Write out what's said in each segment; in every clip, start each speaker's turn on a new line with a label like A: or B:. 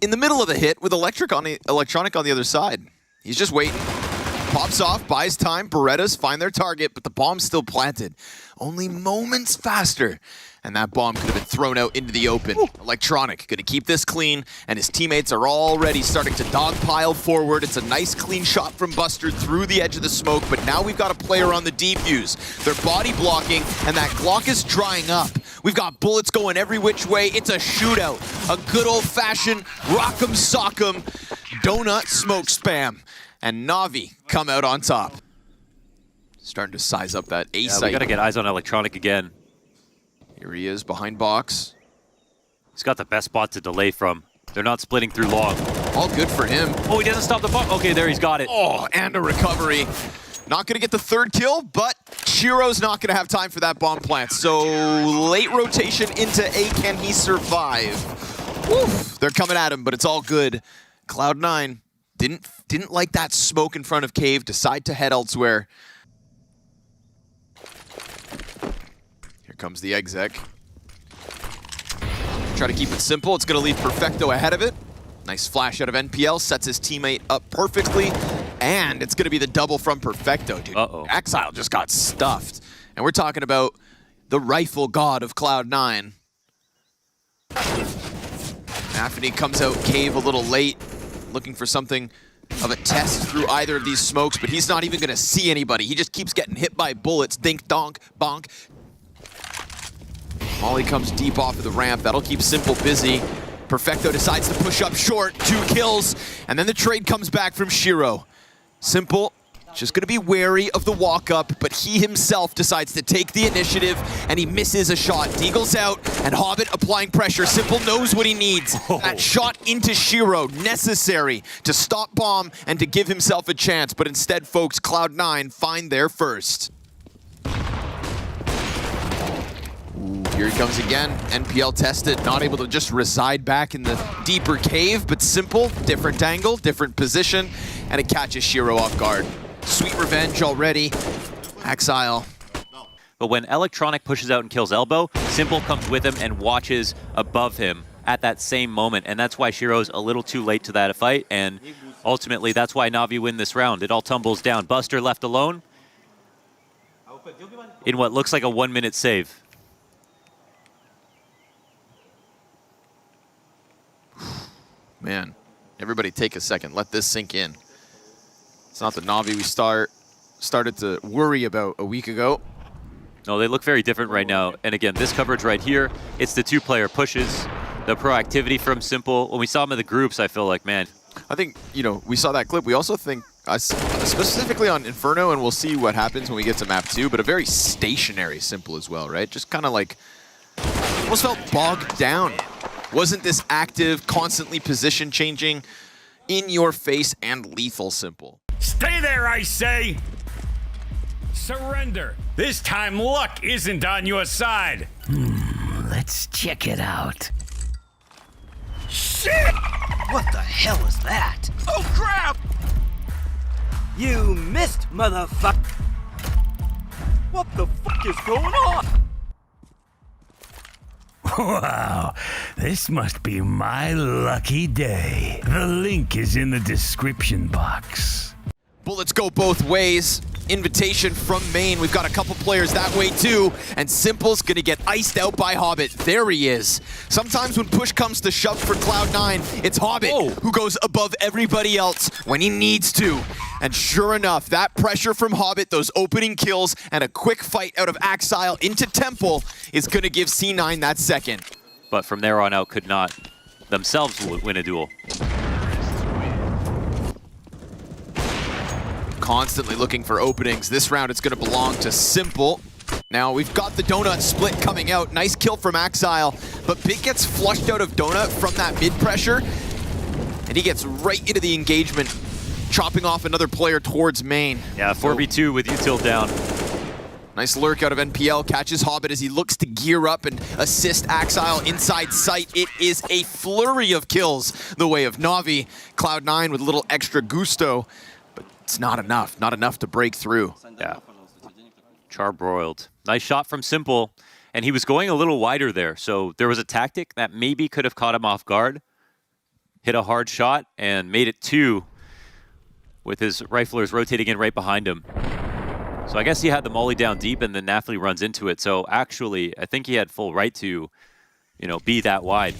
A: in the middle of the hit with electronic on the other side. He's just waiting. Pops off, buys time, Berettas find their target, but the bomb's still planted. Only moments faster. And that bomb could have been thrown out into the open. Ooh. Electronic gonna keep this clean, and his teammates are already starting to dogpile forward. It's a nice clean shot from Buster through the edge of the smoke, but now we've got a player on the defuse. They're body blocking, and that Glock is drying up. We've got bullets going every which way. It's a shootout. A good old-fashioned rock'em sock'em donut smoke spam. And NAVI come out on top. Starting to size up that A site.
B: We gotta get eyes on Electronic again.
A: Here he is behind box.
B: He's got the best spot to delay from. They're not splitting through long.
A: All good for him.
B: Oh, he doesn't stop the bomb. Okay, there he's got it.
A: Oh, and a recovery. Not gonna get the third kill, but Shiro's not gonna have time for that bomb plant. So late rotation into A, can he survive? Woof. They're coming at him, but it's all good. Cloud9 didn't like that smoke in front of Cave, decide to head elsewhere. Here comes the exec. Try to keep it simple. It's going to leave Perfecto ahead of it. Nice flash out of NPL, sets his teammate up perfectly. And it's going to be the double from Perfecto, dude. Exile just got stuffed. And we're talking about the rifle god of Cloud9. Anthony comes out Cave a little late, looking for something of a test through either of these smokes, but he's not even going to see anybody. He just keeps getting hit by bullets. Dink, donk, bonk. Molly comes deep off of the ramp. That'll keep Simple busy. Perfecto decides to push up short. 2 kills. And then the trade comes back from Shiro. Simple just going to be wary of the walk-up, but he himself decides to take the initiative, and he misses a shot. Deagle's out, and Hobbit applying pressure. Simple knows what he needs. That shot into Shiro, necessary to stop bomb and to give himself a chance. But instead, folks, Cloud9 find their first. Ooh, here he comes again. NPL tested, not able to just reside back in the deeper cave, but Simple, different angle, different position, and it catches Shiro off guard. Sweet revenge already. Exile.
B: But when Electronic pushes out and kills Elbow, Simple comes with him and watches above him at that same moment. And that's why Shiro's a little too late to that fight. And ultimately, that's why Navi win this round. It all tumbles down. Buster left alone in what looks like a 1-minute save.
A: Man, everybody take a second. Let this sink in. It's not the Navi we started to worry about a week ago.
B: No, they look very different right now. And again, this coverage right here, it's the 2-player pushes, the proactivity from Simple. When we saw him in the groups, I feel like, man.
A: I think, you know, we saw that clip. We also think, specifically on Inferno, and we'll see what happens when we get to map 2, but a very stationary Simple as well, right? Just kind of like, almost felt bogged down. Wasn't this active, constantly position changing, in your face and lethal Simple.
C: Stay there, I say! Surrender. This time luck isn't on your side.
D: Let's check it out.
C: Shit!
D: What the hell is that?
C: Oh crap!
D: You missed, motherfucker! What the fuck is going on?
C: Wow, this must be my lucky day. The link is in the description box.
A: Bullets go both ways. Invitation from main. We've got a couple players that way too. And Simple's gonna get iced out by Hobbit. There he is. Sometimes when push comes to shove for Cloud9, it's Hobbit who goes above everybody else when he needs to. And sure enough, that pressure from Hobbit, those opening kills, and a quick fight out of Exile into Temple is gonna give C9 that second.
B: But from there on out, could not themselves win a duel.
A: Constantly looking for openings. This round it's going to belong to Simple. Now we've got the donut split coming out. Nice kill from Exile, but Big gets flushed out of donut from that mid pressure, and he gets right into the engagement, chopping off another player towards main.
B: Yeah, 4v2 with util down.
A: Nice lurk out of NPL, catches Hobbit as he looks to gear up and assist Exile inside sight. It is a flurry of kills the way of Navi. Cloud9 with a little extra gusto. It's not enough to break through.
B: Yeah. Charbroiled. Nice shot from Simple, and he was going a little wider there, so there was a tactic that maybe could have caught him off guard. hit a hard shot and made it 2 with his riflers rotating in right behind him. So I guess he had the molly down deep and then NAVI runs into it. So actually, I think he had full right to, be that wide.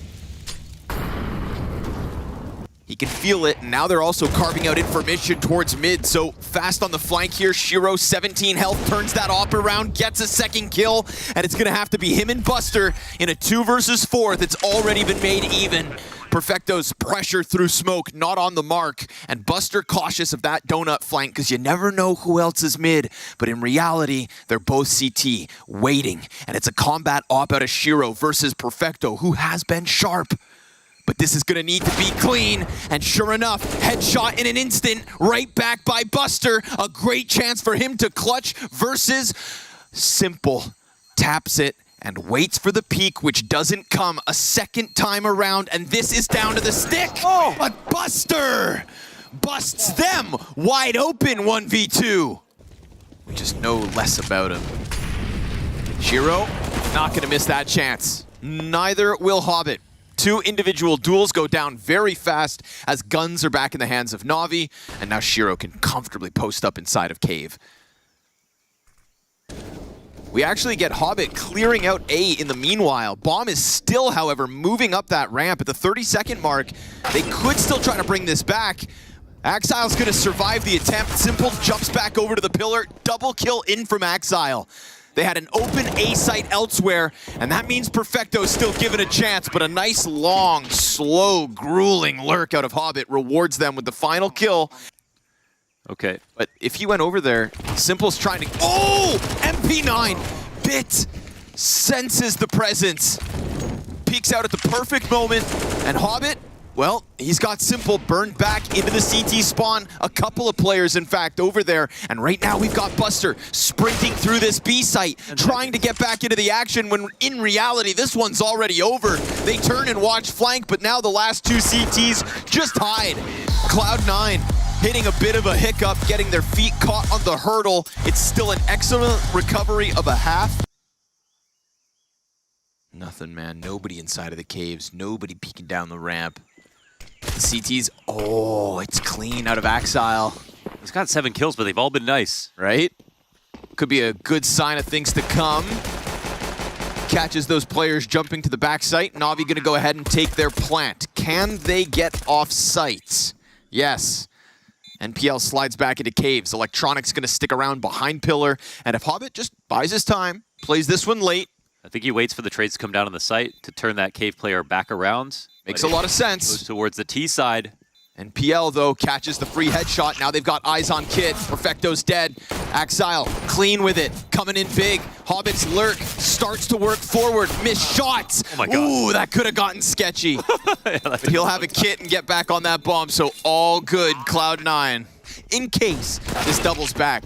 A: He can feel it, and now they're also carving out information towards mid, so fast on the flank here. Shiro, 17 health, turns that op around, gets a second kill, and it's gonna have to be him and Buster in a 2 versus 4 that's already been made even. Perfecto's pressure through smoke, not on the mark, and Buster cautious of that donut flank because you never know who else is mid, but in reality, they're both CT, waiting, and it's a combat op out of Shiro versus Perfecto, who has been sharp. But this is gonna need to be clean, and sure enough, headshot in an instant, right back by Buster. A great chance for him to clutch versus Simple. Taps it and waits for the peak, which doesn't come a second time around, and this is down to the stick. Oh, but Buster busts them wide open 1v2. We just know less about him. Shiro, not gonna miss that chance. Neither will Hobbit. 2 individual duels go down very fast as guns are back in the hands of NAVI, and now Shiro can comfortably post up inside of Cave. We actually get Hobbit clearing out A in the meanwhile. Bomb is still, however, moving up that ramp at the 30-second mark. They could still try to bring this back. Axile's gonna survive the attempt. Simple jumps back over to the pillar. Double kill in from Axile. They had an open A site elsewhere, and that means Perfecto's still given a chance, but a nice, long, slow, grueling lurk out of Hobbit rewards them with the final kill.
B: Okay.
A: But if he went over there, Simple's trying to... Oh! MP9! Bit senses the presence. Peeks out at the perfect moment, and Hobbit, well, he's got Simple burned back into the CT spawn. A couple of players, in fact, over there. And right now we've got Buster sprinting through this B site, trying to get back into the action when in reality, this one's already over. They turn and watch flank, but now the last 2 CTs just hide. CLOUD9 hitting a bit of a hiccup, getting their feet caught on the hurdle. It's still an excellent recovery of a half. Nothing, man. Nobody inside of the caves. Nobody peeking down the ramp. The CTs, oh, it's clean out of Axile.
B: He's got 7 kills, but they've all been nice.
A: Right? Could be a good sign of things to come. Catches those players jumping to the back site. Navi gonna go ahead and take their plant. Can they get off site? Yes. NPL slides back into caves. Electronic's gonna stick around behind pillar. And if Hobbit just buys his time, plays this one late.
B: I think he waits for the trades to come down on the site to turn that cave player back around.
A: Makes a lot of sense.
B: Goes towards the T side.
A: And PL, though, catches the free headshot. Now they've got eyes on Kid. Perfecto's dead. Axile, clean with it. Coming in big. Hobbit's lurk starts to work forward. Missed shots.
B: Oh my God.
A: Ooh, that could have gotten sketchy.
B: Yeah,
A: but he'll have a kit and get back on that bomb, so all good, CLOUD9. In case this doubles back.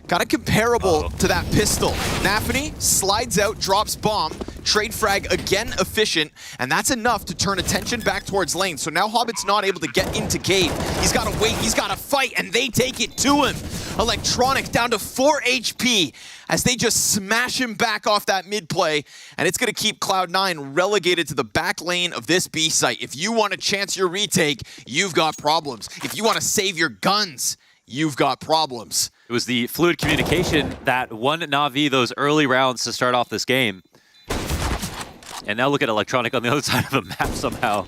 A: Kind of comparable to that pistol. NAVI slides out, drops bomb, trade frag again efficient, and that's enough to turn attention back towards lane. So now Hobbit's not able to get into cave. He's got to wait, he's got to fight, and they take it to him. Electronic down to 4 HP as they just smash him back off that mid play, and it's going to keep CLOUD9 relegated to the back lane of this B site. If you want to chance your retake, you've got problems. If you want to save your guns, you've got problems.
B: It was the fluid communication that won NAVI those early rounds to start off this game. And now look at Electronic on the other side of the map somehow.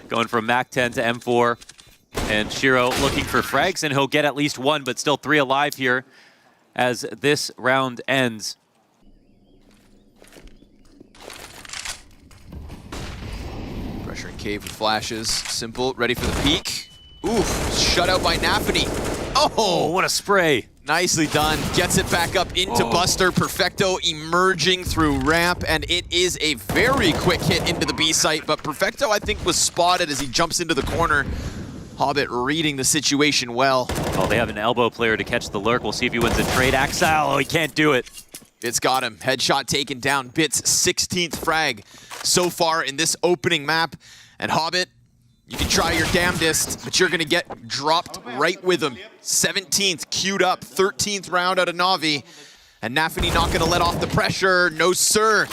B: Going from Mac 10 to M4. And Shiro looking for frags, and he'll get at least 1, but still 3 alive here as this round ends.
A: Pressure in cave with flashes. Simple, ready for the peak. Oof, shut out by NAVI. Oh,
B: what a spray.
A: Nicely done. Gets it back up into Buster. Perfecto emerging through ramp, and it is a very quick hit into the B site, but Perfecto, I think, was spotted as he jumps into the corner. Hobbit reading the situation well.
B: Oh, they have an elbow player to catch the lurk. We'll see if he wins a trade. Axile, oh, he can't do it.
A: Bit's got him. Headshot taken down. Bit's 16th frag so far in this opening map. And Hobbit, you can try your damnedest, but you're going to get dropped right with him. 17th queued up, 13th round out of NAVI. And NAVI not going to let off the pressure. No, sir.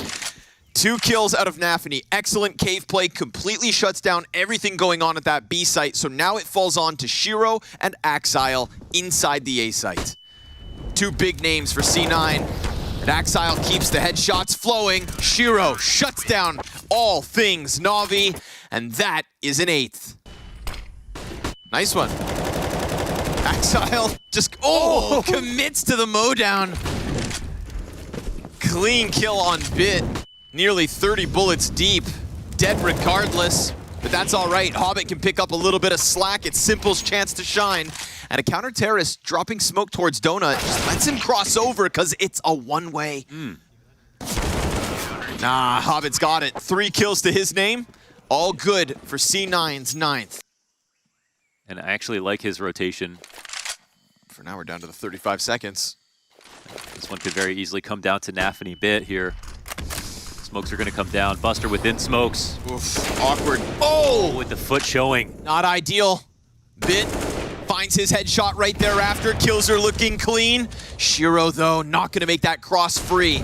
A: 2 kills out of NAVI. Excellent cave play, completely shuts down everything going on at that B site. So now it falls on to Shiro and Axile inside the A site. 2 big names for C9. And Axile keeps the headshots flowing. Shiro shuts down all things NAVI. And that is an 8th. Nice one. Axile just, commits to the mowdown. Clean kill on Bit. Nearly 30 bullets deep. Dead regardless. But that's all right. Hobbit can pick up a little bit of slack. It's Simple's chance to shine. And a counter-terrorist dropping smoke towards Donut just lets him cross over because it's a one-way. Nah, Hobbit's got it. 3 kills to his name. All good for C9's 9th.
B: And I actually like his rotation.
A: For now, we're down to the 35 seconds.
B: This one could very easily come down to NAVI Bit here. Smokes are going to come down. Buster within smokes.
A: Oof, awkward.
B: Oh, with the foot showing.
A: Not ideal. Bit finds his headshot right thereafter. Kills are looking clean. Shiro, though, not going to make that cross free.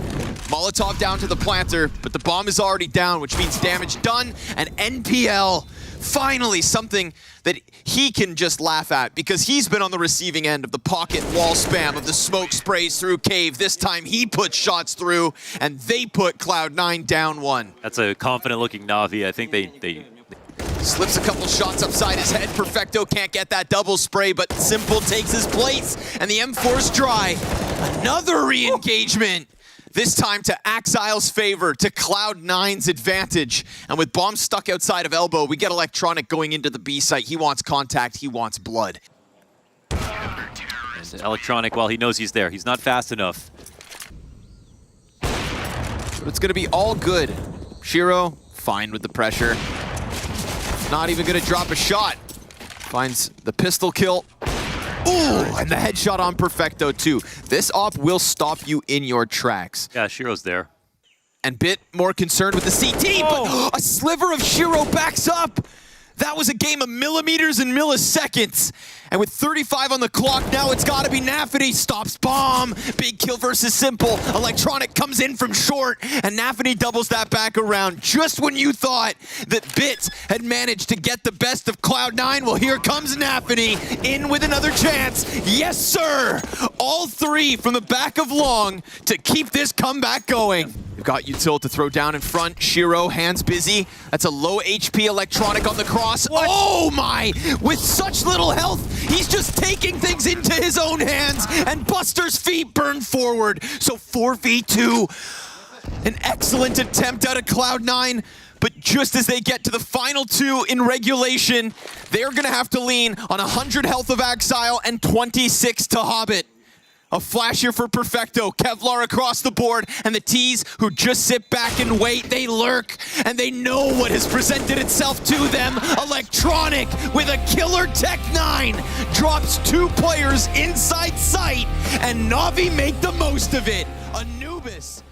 A: Molotov down to the planter, but the bomb is already down, which means damage done. And NPL, finally something that he can just laugh at because he's been on the receiving end of the pocket wall spam of the smoke sprays through cave. This time he puts shots through, and they put Cloud9 down 1.
B: That's a confident-looking Navi. I think they
A: Slips a couple shots upside his head. Perfecto can't get that double spray, but Simple takes his place, and the M4's dry. Another re-engagement. This time to Axile's favor, to Cloud9's advantage. And with bombs stuck outside of elbow, we get Electronic going into the B site. He wants contact, he wants blood.
B: And Electronic, while he knows he's there, he's not fast enough.
A: But it's gonna be all good. Shiro, fine with the pressure. Not even gonna drop a shot. Finds the pistol kill. Ooh, and the headshot on Perfecto too. This op will stop you in your tracks.
B: Yeah, Shiro's there.
A: And Bit more concerned with the CT, but a sliver of Shiro backs up. That was a game of millimeters and milliseconds. And with 35 on the clock now, it's gotta be NAVI. Stops bomb. Big kill versus Simple. Electronic comes in from short, and NAVI doubles that back around. Just when you thought that Bit had managed to get the best of Cloud9, well, here comes NAVI in with another chance. Yes, sir! All 3 from the back of long to keep this comeback going. You've got Util to throw down in front. Shiro, hands busy. That's a low HP Electronic on the cross. What? Oh my! With such little health, he's just taking things into his own hands, and Buster's feet burn forward. So 4v2. An excellent attempt out of Cloud9, but just as they get to the final 2 in regulation, they're gonna have to lean on 100 health of Axile and 26 to Hobbit. A flash here for Perfecto. Kevlar across the board, and the T's who just sit back and wait, they lurk, and they know what has presented itself to them. Electronic with a killer Tech 9 drops 2 players inside sight, and Navi make the most of it. Anubis.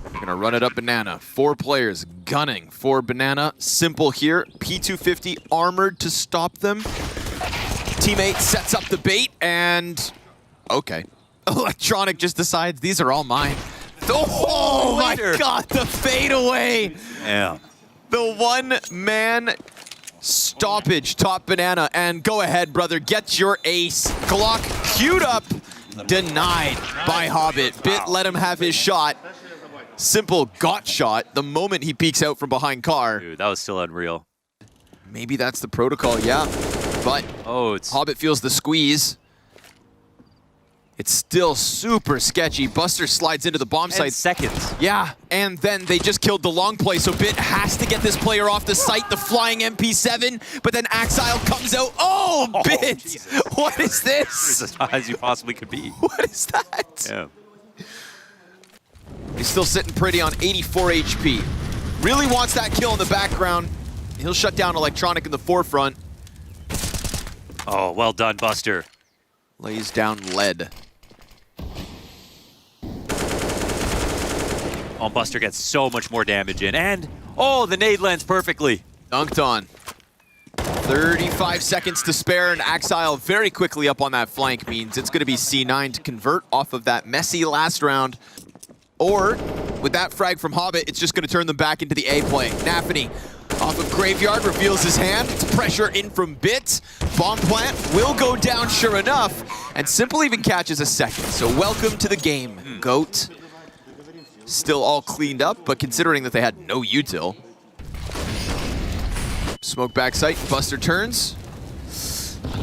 A: We're gonna run it up Banana. 4 players gunning for Banana. Simple here. P250 armored to stop them. Teammate sets up the bait, and okay. Electronic just decides these are all mine. Oh my god, the fadeaway!
B: Yeah.
A: The one-man stoppage top Banana, and go ahead, brother, get your ace. Glock queued up, denied by Hobbit. Bit let him have his shot. Simple got shot the moment he peeks out from behind car.
B: Dude, that was still unreal.
A: Maybe that's the protocol, yeah. But Hobbit feels the squeeze. It's still super sketchy. Buster slides into the bomb site.
B: Seconds.
A: Yeah, and then they just killed the long play, so Bit has to get this player off the site, the flying MP7, but then Axile comes out. Oh, Bit! Jesus. What is this?
B: As high as you possibly could be.
A: What is that?
B: Yeah.
A: He's still sitting pretty on 84 HP. Really wants that kill in the background. He'll shut down Electronic in the forefront.
B: Oh, well done, Buster.
A: Lays down lead.
B: Oh, Buster gets so much more damage in. And, oh, the nade lands perfectly.
A: Dunked on. 35 seconds to spare, and Axile very quickly up on that flank means it's going to be C9 to convert off of that messy last round. Or with that frag from Hobbit, it's just going to turn them back into the A play. NAVI off of Graveyard, reveals his hand. It's pressure in from Bit. Bomb plant will go down sure enough, and Simple even catches a second. So welcome to the game, GOAT. Still all cleaned up, but considering that they had no util. Smoke backside, Buster turns.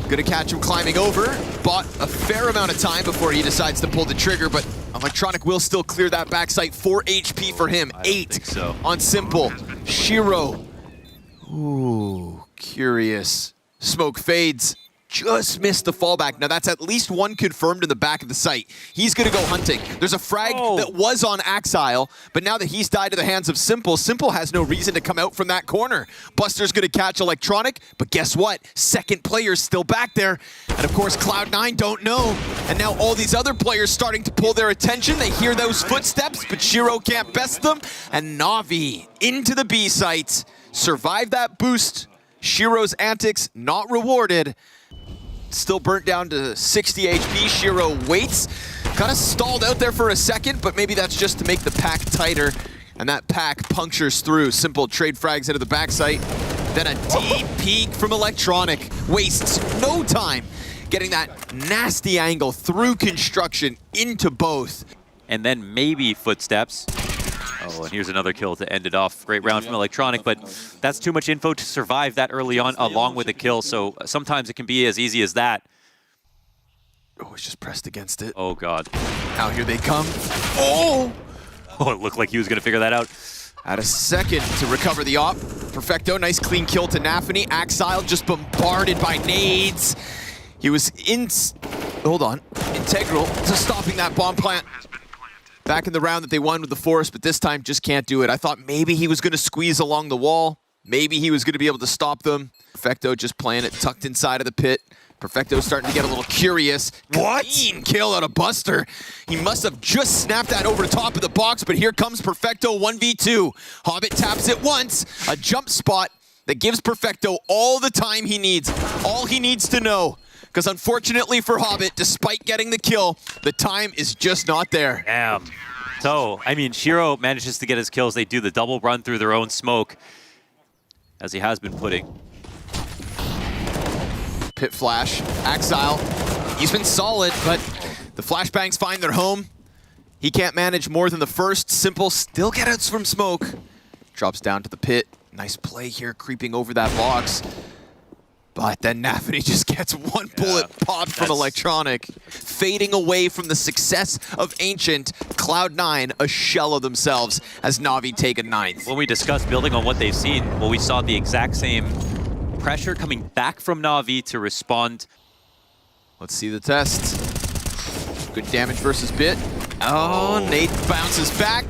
A: Gonna catch him climbing over. Bought a fair amount of time before he decides to pull the trigger, but Electronic will still clear that backside. 4 HP for him, 8
B: so.
A: on Simple. Shiro. Ooh, curious. Smoke fades. Just missed the fallback. Now that's at least one confirmed in the back of the site. He's gonna go hunting. There's a frag that was on Axile, but now that he's died to the hands of Simple, Simple has no reason to come out from that corner. Buster's gonna catch Electronic, but guess what? Second player's still back there. And of course, Cloud9 don't know. And now all these other players starting to pull their attention. They hear those footsteps, but Shiro can't best them. And NAVI into the B site. Survived that boost. Shiro's antics not rewarded. Still burnt down to 60 HP. Shiro waits. Kind of stalled out there for a second, but maybe that's just to make the pack tighter. And that pack punctures through. Simple trade frags into the backside. Then a deep peek from Electronic. Wastes no time getting that nasty angle through construction into both.
B: And then maybe footsteps. Oh, and here's another kill to end it off. Great round from Electronic, but that's too much info to survive that early on along with a kill, so sometimes it can be as easy as that.
A: Oh, it's just pressed against it.
B: Oh, God.
A: Now here they come. Oh!
B: Oh, it looked like he was going to figure that out.
A: Had a second to recover the op. Perfecto, nice clean kill to NAVI. Axile just bombarded by nades. He was integral to stopping that bomb plant. Back in the round that they won with the Forest, but this time just can't do it. I thought maybe he was going to squeeze along the wall. Maybe he was going to be able to stop them. Perfecto just playing it tucked inside of the pit. Perfecto starting to get a little curious.
B: What?
A: Clean kill out of Buster. He must have just snapped that over the top of the box, but here comes Perfecto 1v2. Hobbit taps it once. A jump spot that gives Perfecto all the time he needs. All he needs to know. Because unfortunately for Hobbit, despite getting the kill, the time is just not there.
B: Damn. So, I mean, Shiro manages to get his kills. They do the double run through their own smoke, as he has been putting.
A: Pit flash, Axile. He's been solid, but the flashbangs find their home. He can't manage more than the first. Simple still get outs from smoke. Drops down to the pit. Nice play here, creeping over that box. But then NAVI just gets one bullet popped from Electronic. Fading away from the success of Ancient, Cloud9 a shell of themselves as NAVI take a 9th.
B: When we discussed building on what they've seen, well, we saw the exact same pressure coming back from NAVI to respond.
A: Let's see the test. Good damage versus Bit. Oh, Nate bounces back.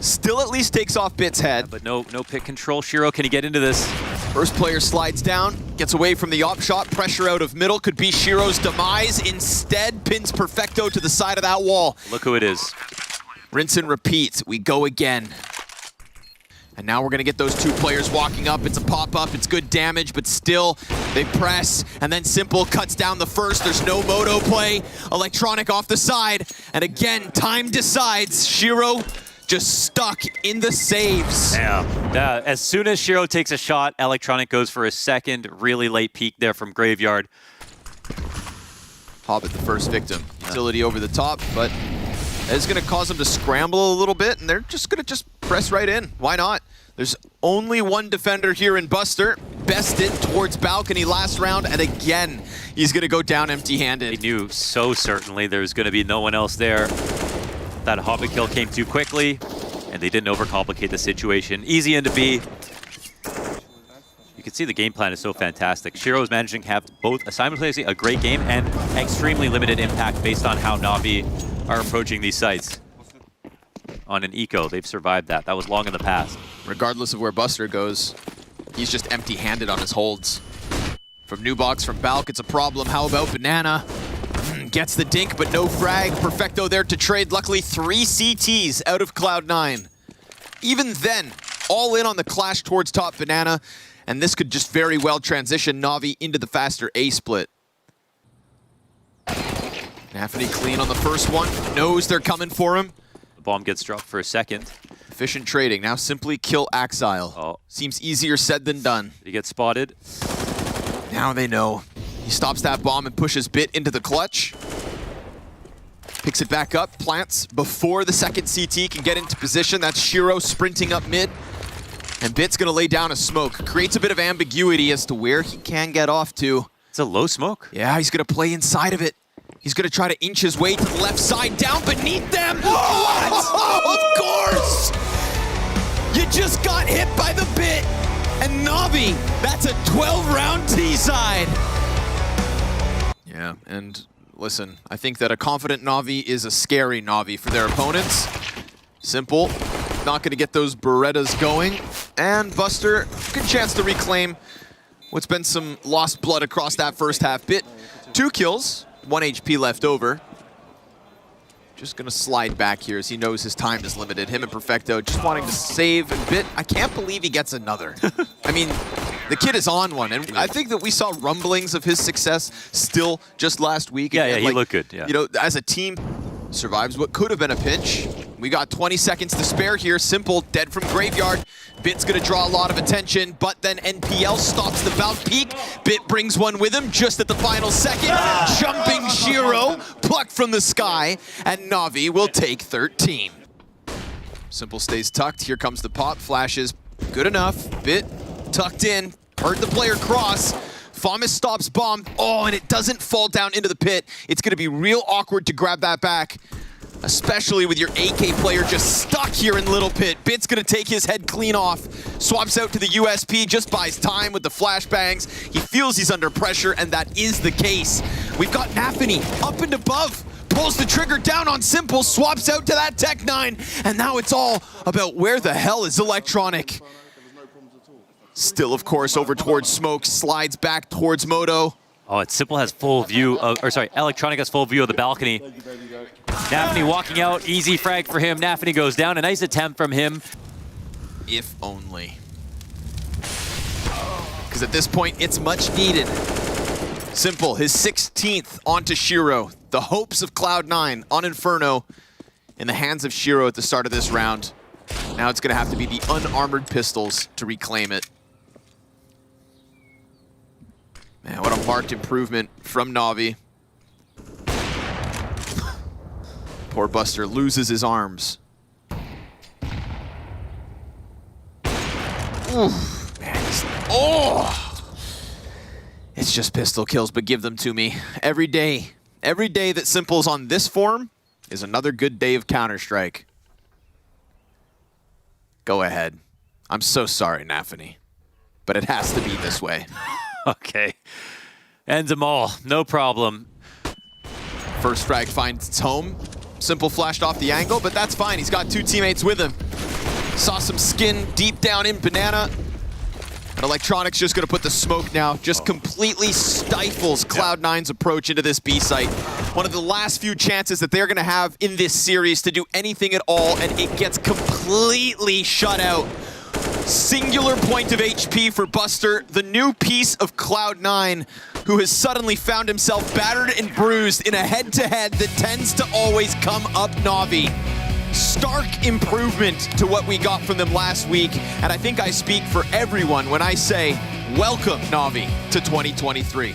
A: Still at least takes off Bit's head.
B: But no pit control. Shiro, can he get into this?
A: First player slides down, gets away from the op shot. Pressure out of middle could be Shiro's demise. Instead, pins Perfecto to the side of that wall.
B: Look who it is.
A: Rinse and repeat. We go again. And now we're going to get those two players walking up. It's a pop-up. It's good damage, but still they press. And then Simple cuts down the first. There's no moto play. Electronic off the side. And again, time decides. Shiro just stuck in the saves.
B: Yeah. As soon as Shiro takes a shot, Electronic goes for a second really late peek there from Graveyard.
A: Hobbit the first victim. Utility over the top, but it's going to cause them to scramble a little bit, and they're just going to just press right in. Why not? There's only one defender here in Buster. Bested towards balcony last round, and again, he's going to go down empty-handed.
B: They knew so certainly there was going to be no one else there. That Hobbit kill came too quickly, and they didn't overcomplicate the situation. Easy into B. You can see the game plan is so fantastic. Shiro is managing to have both simultaneously a great game and extremely limited impact based on how NAVI are approaching these sites. On an eco, they've survived that. That was long in the past.
A: Regardless of where Buster goes, he's just empty-handed on his holds. From New Box, from Balk, it's a problem. How about Banana? Gets the dink, but no frag. Perfecto there to trade. Luckily, 3 CTs out of Cloud9. Even then, all in on the clash towards top Banana, and this could just very well transition NAVI into the faster A split. NAVI clean on the first one. Knows they're coming for him.
B: The bomb gets dropped for a second.
A: Efficient trading. Now simply kill Axile.
B: Oh.
A: Seems easier said than done.
B: He gets spotted.
A: Now they know. He stops that bomb and pushes Bit into the clutch. Picks it back up, plants before the second CT can get into position. That's Shiro sprinting up mid. And Bit's gonna lay down a smoke. Creates a bit of ambiguity as to where he can get off to.
B: It's a low smoke.
A: Yeah, he's gonna play inside of it. He's gonna try to inch his way to the left side, down beneath them. What? Of course! You just got hit by the Bit. And NAVI, that's a 12-round T-side. Yeah, and listen, I think that a confident NAVI is a scary NAVI for their opponents. Simple, not gonna get those Berettas going. And Buster, good chance to reclaim what's been some lost blood across that first half. Bit, 2 kills, 1 HP left over. Just gonna slide back here as he knows his time is limited. Him and Perfecto just wanting to save a Bit. I can't believe he gets another. I mean, the kid is on one, and I think that we saw rumblings of his success still just last week.
B: Yeah,
A: and,
B: he looked good, yeah.
A: You know, as a team, survives what could have been a pinch. We got 20 seconds to spare here. Simple, dead from graveyard. Bit's gonna draw a lot of attention, but then NPL stops the bounce peak. Bit brings one with him just at the final second. Jumping Shiro, plucked from the sky, and Navi will take 13. Simple stays tucked. Here comes the pop. Flashes, good enough. Bit tucked in, heard the player cross. Famas stops bomb. Oh, and it doesn't fall down into the pit. It's gonna be real awkward to grab that back, especially with your AK player just stuck here in Little Pit. Bit's gonna take his head clean off. Swaps out to the USP, just buys time with the flashbangs. He feels he's under pressure, and that is the case. We've got NAVI up and above. Pulls the trigger down on Simple, swaps out to that Tech 9, and now it's all about where the hell is Electronic. Still, of course, over towards Smoke, slides back towards Moto.
B: Oh, it's Simple has full view of, or sorry, Electronic has full view of the balcony. NAVI walking out, easy frag for him. NAVI goes down, a nice attempt from him.
A: If only. Because at this point, it's much needed. Simple, his 16th onto Shiro. The hopes of CLOUD9 on Inferno in the hands of Shiro at the start of this round. Now it's gonna have to be the unarmored pistols to reclaim it. Man, what a marked improvement from Navi. Poor Buster loses his arms. Oof, man, it's just pistol kills, but give them to me. Every day that Simple's on this form is another good day of Counter-Strike. Go ahead. I'm so sorry, NAVI, but it has to be this way.
B: Okay. Ends them all, no problem.
A: First frag finds its home. Simple flashed off the angle, but that's fine. He's got 2 teammates with him. Saw some skin deep down in Banana. And Electronic's just gonna put the smoke now. Just completely stifles Cloud9's approach into this B site. One of the last few chances that they're gonna have in this series to do anything at all, and it gets completely shut out. Singular point of HP for Buster, the new piece of Cloud9, who has suddenly found himself battered and bruised in a head-to-head that tends to always come up Navi. Stark improvement to what we got from them last week, and I think I speak for everyone when I say, welcome Navi to 2023.